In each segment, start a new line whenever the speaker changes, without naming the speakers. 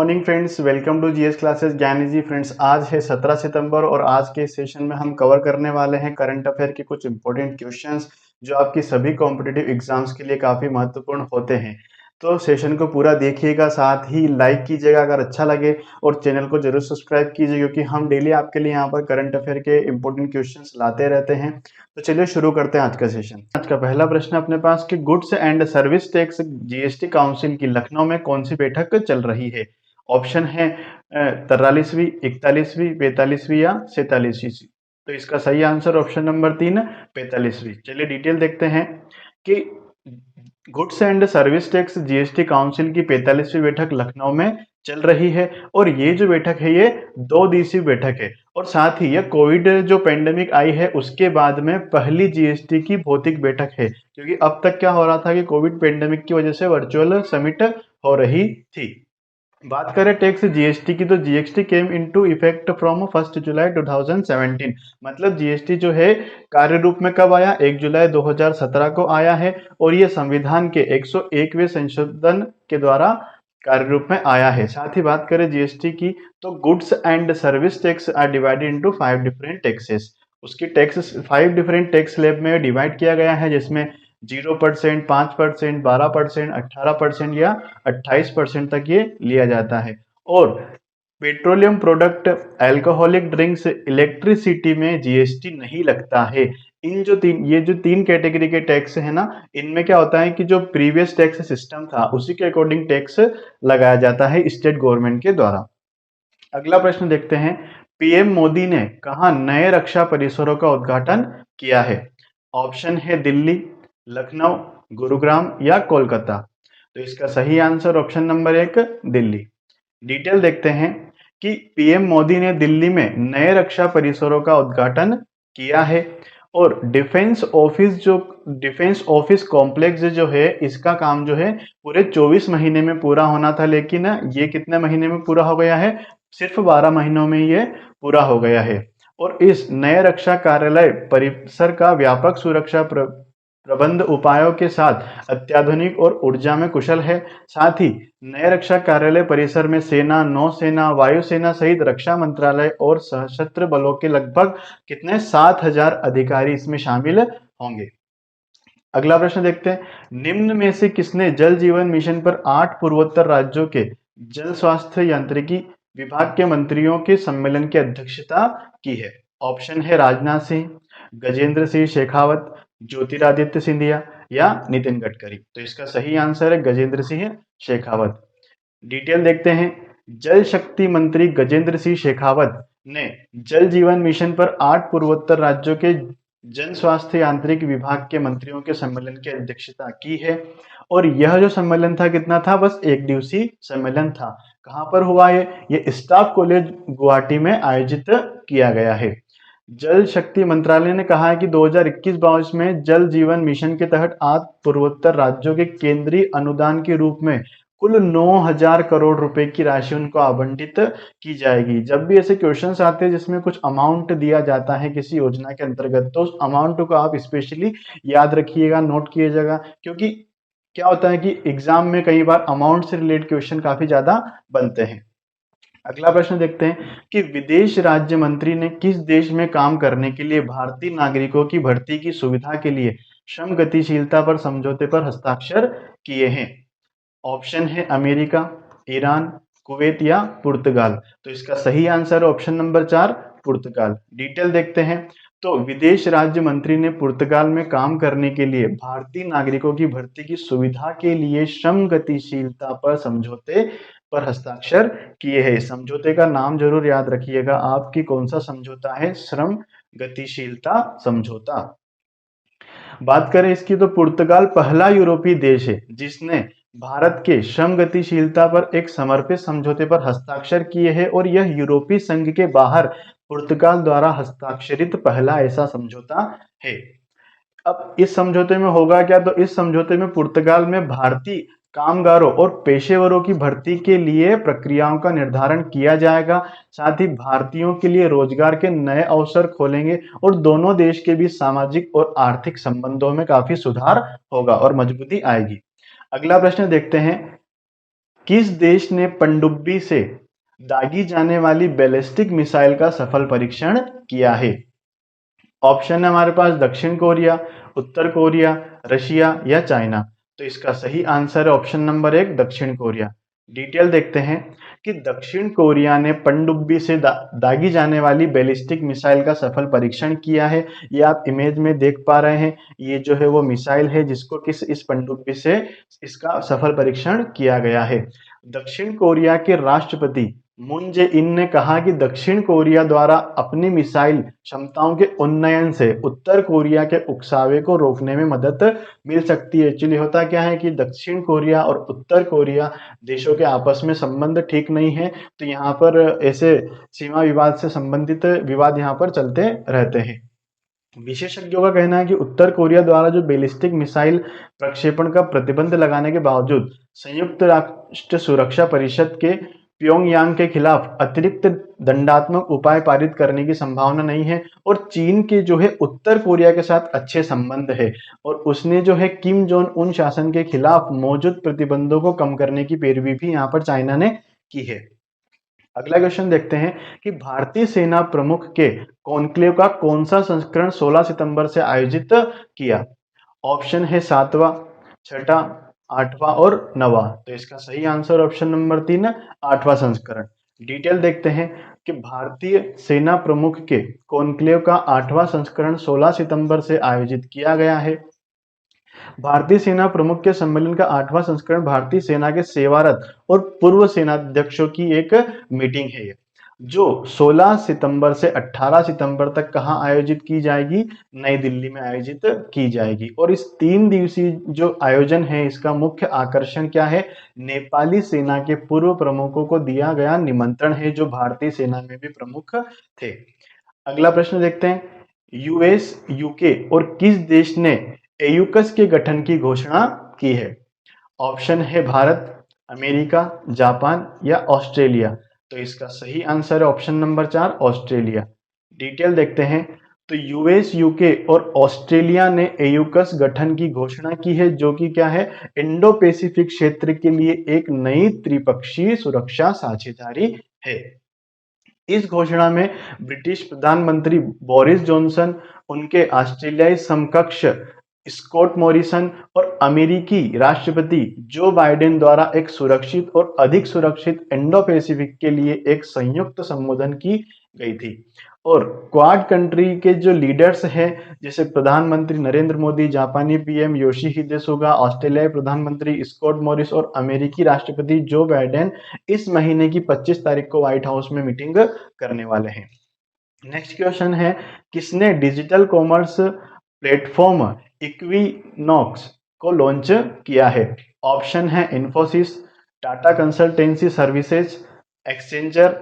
Morning friends, welcome to GS classes Gyan easy. Friends, आज है 17 सितंबर और आज के सेशन में हम कवर करने वाले हैं करंट अफेयर के कुछ इंपॉर्टेंट क्वेश्चंस जो आपकी सभी कॉम्पिटिटिव एग्जाम्स के लिए काफ़ी महत्वपूर्ण होते हैं। तो सेशन को पूरा देखिएगा, साथ ही लाइक कीजिएगा अगर अच्छा लगे और चैनल को जरूर सब्सक्राइब कीजिए क्योंकि हम डेली आपके लिए यहाँ पर करंट अफेयर के इंपॉर्टेंट क्वेश्चंस लाते रहते हैं। तो चलिए शुरू करते हैं आज का सेशन। आज का पहला प्रश्न अपने पास कि goods and service tax GST council की लखनऊ में कौन सी बैठक चल रही है। ऑप्शन है 43वीं, 41वीं, 45वीं या 47वीं। तो इसका सही आंसर ऑप्शन नंबर 3, 45वीं। चलिए डिटेल देखते हैं कि goods and service tax GST council की 45वीं बैठक लखनऊ में चल रही है और ये जो बैठक है ये 2 दिवसीय बैठक है और साथ ही ये कोविड जो पेंडेमिक आई है उसके बाद में पहली जीएसटी की भौतिक बैठक है, क्योंकि अब तक क्या हो रहा था कि कोविड पेंडेमिक की वजह से वर्चुअल समिट हो रही थी। बात करें टैक्स जीएसटी की तो GST came into effect from 1 जुलाई 2017। मतलब जीएसटी जो है कार्य रूप में कब आया, 1 जुलाई 2017 को आया है और ये संविधान के 101वें संशोधन के द्वारा कार्य रूप में आया है। साथ ही बात करें जीएसटी की तो goods and service tax are divided into 5 different taxes. उसकी टैक्स 5 डिफरेंट टैक्स स्लैब में डिवाइड किया गया है, जिसमें 0%, 5%, 12%, 18% या 28% तक ये लिया जाता है। और petroleum product, alcoholic drinks, electricity में जीएसटी नहीं लगता है। ये जो तीन कैटेगरी के टैक्स है ना, इनमें क्या होता है कि जो प्रीवियस टैक्स सिस्टम था उसी के अकॉर्डिंग टैक्स लगाया जाता है स्टेट गवर्नमेंट के द्वारा। अगला प्रश्न देखते हैं, पीएम मोदी ने कहा नए रक्षा परिसरों का उद्घाटन किया है। ऑप्शन है दिल्ली, लखनऊ, गुरुग्राम या कोलकाता। तो इसका सही answer option number 1, Delhi. Detail देखते हैं कि पीएम मोदी ने दिल्ली में नए रक्षा परिसरों का उद्घाटन किया है और डिफेंस ऑफिस कॉम्प्लेक्स जो है इसका काम जो है पूरे 24 महीने में पूरा होना था, लेकिन ये कितने महीने में पूरा हो गया है, सिर्फ 12 महीनों में ये पूरा हो गया है। और इस नए रक्षा कार्यालय परिसर का व्यापक सुरक्षा प्रबंध उपायों के साथ अत्याधुनिक और ऊर्जा में कुशल है। साथ ही नए रक्षा कार्यालय परिसर में सेना, नौसेना, वायुसेना सहित रक्षा मंत्रालय और सशस्त्र बलों के लगभग कितने 7,000 अधिकारी इसमें शामिल होंगे। अगला प्रश्न देखते हैं, निम्न में से किसने जल जीवन मिशन पर 8 पूर्वोत्तर राज्यों के जल स्वास्थ्य यांत्रिकी विभाग के मंत्रियों के सम्मेलन की अध्यक्षता की है। ऑप्शन है राजनाथ सिंह, गजेंद्र सिंह शेखावत, ज्योतिरादित्य सिंधिया या नितिन गडकरी। तो इसका सही आंसर है गजेंद्र सिंह शेखावत। डिटेल देखते हैं, जल शक्ति मंत्री गजेंद्र सिंह शेखावत ने जल जीवन मिशन पर 8 पूर्वोत्तर राज्यों के जन स्वास्थ्य यांत्रिक विभाग के मंत्रियों के सम्मेलन की अध्यक्षता की है और यह जो सम्मेलन था कितना था, बस 1 दिवसीय सम्मेलन था। कहां पर हुआ ये स्टाफ कॉलेज गुवाहाटी में आयोजित किया गया है। जल शक्ति मंत्रालय ने कहा है कि 2021-22 में जल जीवन मिशन के तहत 8 पूर्वोत्तर राज्यों के केंद्रीय अनुदान के रूप में कुल 9,000 करोड़ रुपए की राशि उनको आवंटित की जाएगी। जब भी ऐसे क्वेश्चंस आते हैं जिसमें कुछ अमाउंट दिया जाता है किसी योजना के अंतर्गत, तो उस अमाउंट को आप स्पेशली याद रखिएगा, नोट कीजिएगा, क्योंकि क्या होता है कि एग्जाम में कई बार अमाउंट से रिलेटेड क्वेश्चन काफी ज्यादा बनते हैं। अगला प्रश्न देखते हैं कि विदेश राज्य मंत्री ने किस देश में काम करने के लिए भारतीय नागरिकों की भर्ती की सुविधा के लिए श्रम गतिशीलता पर समझौते पर हस्ताक्षर किए हैं। ऑप्शन है अमेरिका, ईरान, कुवैत या पुर्तगाल। तो इसका सही आंसर ऑप्शन नंबर 4, पुर्तगाल। डिटेल देखते हैं, तो विदेश राज्य मंत्री ने पुर्तगाल में काम करने के लिए भारतीय नागरिकों की भर्ती की सुविधा के लिए श्रम गतिशीलता पर समझौते पर हस्ताक्षर किए हैं। समझौते का नाम जरूर याद रखिएगा आपकी, कौन सा समझौता है, श्रम गतिशीलता समझौता। बात करें इसकी तो पुर्तगाल पहला यूरोपीय देश है जिसने भारत के श्रम गतिशीलता पर एक समर्पित समझौते पर हस्ताक्षर किए हैं और यह यूरोपीय संघ के बाहर पुर्तगाल द्वारा हस्ताक्षरित पहला ऐसा समझौता है। अब इस समझौते में होगा क्या, तो इस समझौते में पुर्तगाल में भारतीय कामगारों और पेशेवरों की भर्ती के लिए प्रक्रियाओं का निर्धारण किया जाएगा। साथ ही भारतीयों के लिए रोजगार के नए अवसर खोलेंगे और दोनों देश के बीच सामाजिक और आर्थिक संबंधों में काफी सुधार होगा और मजबूती आएगी। अगला प्रश्न देखते हैं किस देश ने पनडुब्बी से दागी जाने वाली बैलिस्टिक मिसाइल का सफल परीक्षण किया है? ऑप्शन है हमारे पास दक्षिण कोरिया, उत्तर कोरिया, रशिया या चाइना। तो इसका सही आंसर है ऑप्शन नंबर 1 दक्षिण कोरिया। डिटेल देखते हैं कि दक्षिण कोरिया ने पनडुब्बी से दागी जाने वाली बैलिस्टिक मिसाइल का सफल परीक्षण किया है। ये आप इमेज में देख पा रहे हैं, ये जो है वो मिसाइल है जिसको इस पनडुब्बी से इसका सफल परीक्षण किया गया है। दक्षिण कोरिया के राष्ट्रपति मून जे इन ने कहा कि दक्षिण कोरिया द्वारा अपनी मिसाइल क्षमताओं के उन्नयन से उत्तर कोरिया के उकसावे को रोकने में मदद मिल सकती है। एक्चुअली होता क्या है कि दक्षिण कोरिया और उत्तर कोरिया देशों के आपस में संबंध ठीक नहीं है, तो यहाँ पर ऐसे सीमा विवाद से संबंधित विवाद यहाँ पर चलते रहते हैं। विशेषज्ञों का कहना है कि उत्तर कोरिया द्वारा जो बैलिस्टिक मिसाइल प्रक्षेपण का प्रतिबंध लगाने के बावजूद संयुक्त राष्ट्र सुरक्षा परिषद के प्योंगयांग के खिलाफ अतिरिक्त दंडात्मक उपाय पारित करने की संभावना नहीं है। और चीन के जो है उत्तर कोरिया के साथ अच्छे संबंध है और उसने जो है किम जोंग उन शासन के खिलाफ मौजूद प्रतिबंधों को कम करने की पैरवी भी यहाँ पर चाइना ने की है। अगला क्वेश्चन देखते हैं कि भारतीय सेना प्रमुख के कॉन्क्लेव का कौन सा संस्करण 16 सितंबर से आयोजित किया? ऑप्शन है 7वां, 6ठा, 8वां और 9वां। तो इसका सही आंसर ऑप्शन नंबर 3 8वां संस्करण। डिटेल देखते हैं कि भारतीय सेना प्रमुख के कॉन्क्लेव का 8वां संस्करण 16 सितंबर से आयोजित किया गया है। भारतीय सेना प्रमुख के सम्मेलन का 8वां संस्करण भारतीय सेना के सेवारत और पूर्व सेनाध्यक्षों की एक मीटिंग है जो 16 सितंबर से 18 सितंबर तक कहां आयोजित की जाएगी? नई दिल्ली में आयोजित की जाएगी। और इस 3 दिवसीय जो आयोजन है इसका मुख्य आकर्षण क्या है? नेपाली सेना के पूर्व प्रमुखों को दिया गया निमंत्रण है जो भारतीय सेना में भी प्रमुख थे। अगला प्रश्न देखते हैं, यूएस, यूके और किस देश ने एयूकस के गठन की घोषणा की है? ऑप्शन है भारत, अमेरिका, जापान या ऑस्ट्रेलिया। तो इसका सही आंसर है ऑप्शन नंबर 4 ऑस्ट्रेलिया। डिटेल देखते हैं तो यूएस, यूके और ऑस्ट्रेलिया ने एयूकस गठन की घोषणा की है जो कि क्या है? इंडो पैसिफिक क्षेत्र के लिए एक नई त्रिपक्षीय सुरक्षा साझेदारी है। इस घोषणा में ब्रिटिश प्रधानमंत्री बोरिस जॉनसन, उनके ऑस्ट्रेलियाई समकक्ष स्कॉट मॉरिसन और अमेरिकी राष्ट्रपति जो बाइडेन द्वारा एक सुरक्षित और अधिक सुरक्षित इंडो पैसिफिक के लिए एक संयुक्त संबोधन की गई थी। और क्वाड कंट्री के जो लीडर्स हैं जैसे प्रधानमंत्री नरेंद्र मोदी, जापानी पीएम योशिहिदे सुगा, ऑस्ट्रेलियाई प्रधानमंत्री स्कॉट मॉरिस और अमेरिकी राष्ट्रपति जो बाइडेन इस महीने की 25 तारीख को व्हाइट हाउस में मीटिंग करने वाले हैं। नेक्स्ट क्वेश्चन है, किसने डिजिटल कॉमर्स प्लेटफॉर्म इक्विनॉक्स को लॉन्च किया है? ऑप्शन है Infosys, Tata consultancy services, exchanger,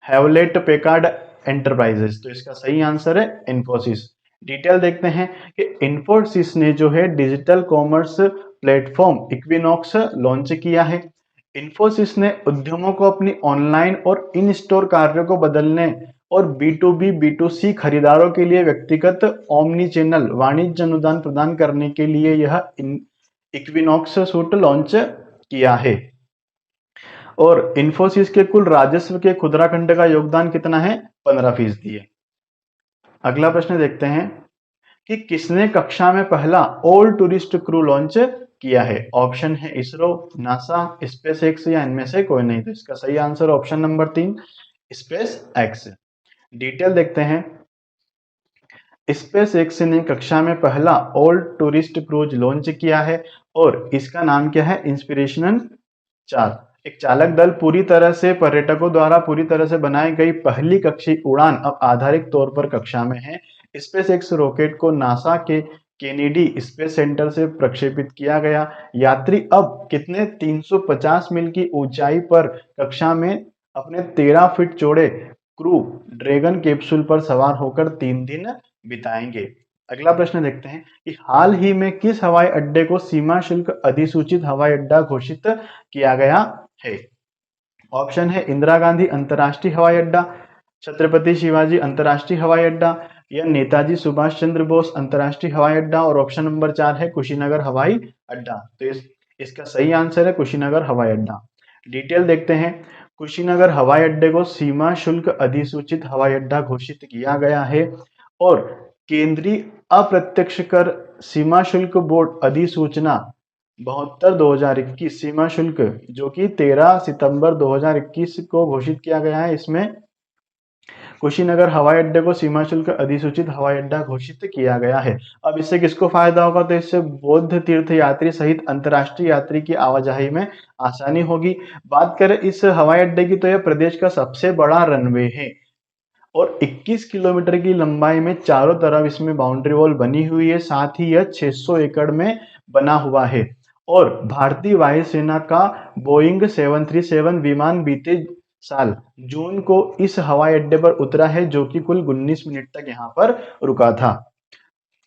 Hewlett Packard enterprises. तो इसका सही आंसर है इन्फोसिस। डिटेल देखते हैं कि इन्फोसिस ने जो है digital commerce platform equinox launch किया है। इन्फोसिस ने उद्यमों को अपनी ऑनलाइन और इन स्टोर कार्यों को बदलने और B2B, B2C खरीदारों के लिए व्यक्तिगत ओमनी चैनल वाणिज्य अनुदान प्रदान करने के लिए यह इक्विनॉक्स सूट लॉन्च किया है। और इन्फोसिस के कुल राजस्व के खुदरा खंड का योगदान कितना है? 15% है। अगला प्रश्न देखते हैं कि किसने कक्षा में पहला ऑल टूरिस्ट क्रू लॉन्च किया है? ऑप्शन है इसरो, नासा, स्पेस एक्स या इनमें से कोई नहीं। तो इसका सही answer option number 3 space x. Detail देखते हैं, स्पेस एक्स ने कक्षा में पहला ऑल टूरिस्ट क्रूज लॉन्च किया है और इसका नाम क्या है? इंस्पिरेशन 4। एक चालक दल पूरी तरह से पर्यटकों द्वारा पूरी तरह से बनाई गई पहली कक्षीय उड़ान अब आधारिक तौर पर कक्षा में है। स्पेस एक्स रॉकेट को नासा के केनेडी स्पेस सेंटर से प्रक्षेपित किया गया। यात्री अब कितने 350 मील की ऊंचाई पर कक्षा में अपने 13 फीट चौड़े क्रू ड्रैगन कैप्सूल पर सवार होकर 3 दिन बिताएंगे। अगला प्रश्न देखते हैं कि हाल ही में किस हवाई अड्डे को सीमा शुल्क अधिसूचित हवाई अड्डा घोषित किया गया है? ऑप्शन है इंदिरा गांधी अंतर्राष्ट्रीय हवाई अड्डा, छत्रपति शिवाजी अंतर्राष्ट्रीय हवाई अड्डा या नेताजी सुभाष चंद्र बोस अंतर्राष्ट्रीय हवाई अड्डा और ऑप्शन नंबर 4 है कुशीनगर हवाई अड्डा। तो इसका सही आंसर है कुशीनगर हवाई अड्डा। डिटेल देखते हैं। कुशीनगर हवाई अड्डे को सीमा शुल्क अधिसूचित हवाई अड्डा घोषित किया गया है और केंद्रीय अप्रत्यक्ष कर सीमा शुल्क बोर्ड अधिसूचना 72/2021 सीमा शुल्क जो कि 13 सितंबर 2021 को घोषित किया गया है, इसमें कुशीनगर हवाई अड्डे को सीमा शुल्क अधिसूचित हवाई अड्डा घोषित किया गया है। अब इससे किसको फायदा होगा? तो इससे बौद्ध तीर्थ यात्री सहित अंतर्राष्ट्रीय यात्री की आवाजाही में आसानी होगी। बात करें इस हवाई अड्डे की तो यह प्रदेश का सबसे बड़ा रनवे है और 21 किलोमीटर की लंबाई में चारों तरफ इसमें बाउंड्री वॉल बनी हुई है। साथ ही यह 600 एकड़ में बना हुआ है और भारतीय वायुसेना का बोइंग 737 विमान बीते साल जून को इस हवाई अड्डे पर उतरा है, जो कि कुल 19 मिनट तक यहाँ पर रुका था।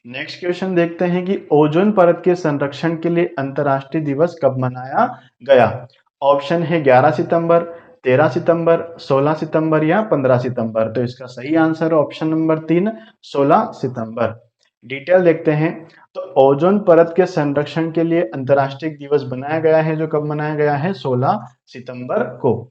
नेक्स्ट क्वेश्चन देखते हैं कि ओजोन परत के संरक्षण के लिए अंतर्राष्ट्रीय दिवस कब मनाया गया? ऑप्शन है 11 सितंबर, 13 सितंबर, 16 सितंबर या 15 सितंबर। तो इसका सही आंसर है ऑप्शन नंबर 3, 16 सितंबर। डिटेल देखते हैं। तो ओजोन परत के संरक्षण के लिए अंतर्राष्ट्रीय दिवस बनाया गया है, जो कब मनाया गया है? 16 सितंबर को।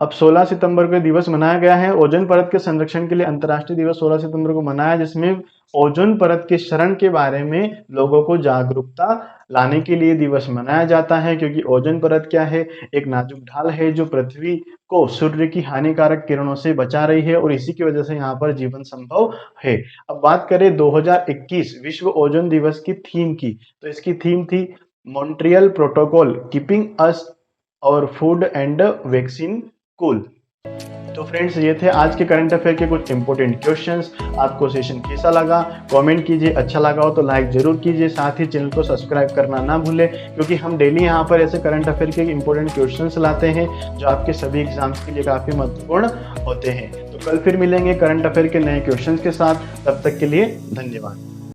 अब 16 सितंबर को दिवस मनाया गया है। ओजोन परत के संरक्षण के लिए अंतर्राष्ट्रीय दिवस 16 सितंबर को मनाया, जिसमें ओजोन परत के क्षरण के बारे में लोगों को जागरूकता लाने के लिए दिवस मनाया जाता है, क्योंकि ओजोन परत क्या है? एक नाजुक ढाल है जो पृथ्वी को सूर्य की हानिकारक किरणों से बचा रही है और इसी की वजह से यहाँ पर जीवन संभव है। अब बात करें 2021 विश्व ओजोन दिवस की थीम की, तो इसकी थीम थी मॉन्ट्रियल प्रोटोकॉल कीपिंग अस और फूड एंड वैक्सीन कूल। तो फ्रेंड्स, ये थे आज के करंट अफेयर के कुछ इंपॉर्टेंट क्वेश्चंस। आपको सेशन कैसा लगा कमेंट कीजिए, अच्छा लगा हो तो लाइक जरूर कीजिए, साथ ही चैनल को सब्सक्राइब करना ना भूलें, क्योंकि हम डेली यहाँ पर ऐसे करंट अफेयर के इंपॉर्टेंट क्वेश्चंस लाते हैं जो आपके सभी एग्जाम्स के लिए काफ़ी महत्वपूर्ण होते हैं। तो कल फिर मिलेंगे करंट अफेयर के नए क्वेश्चंस के साथ, तब तक के लिए धन्यवाद।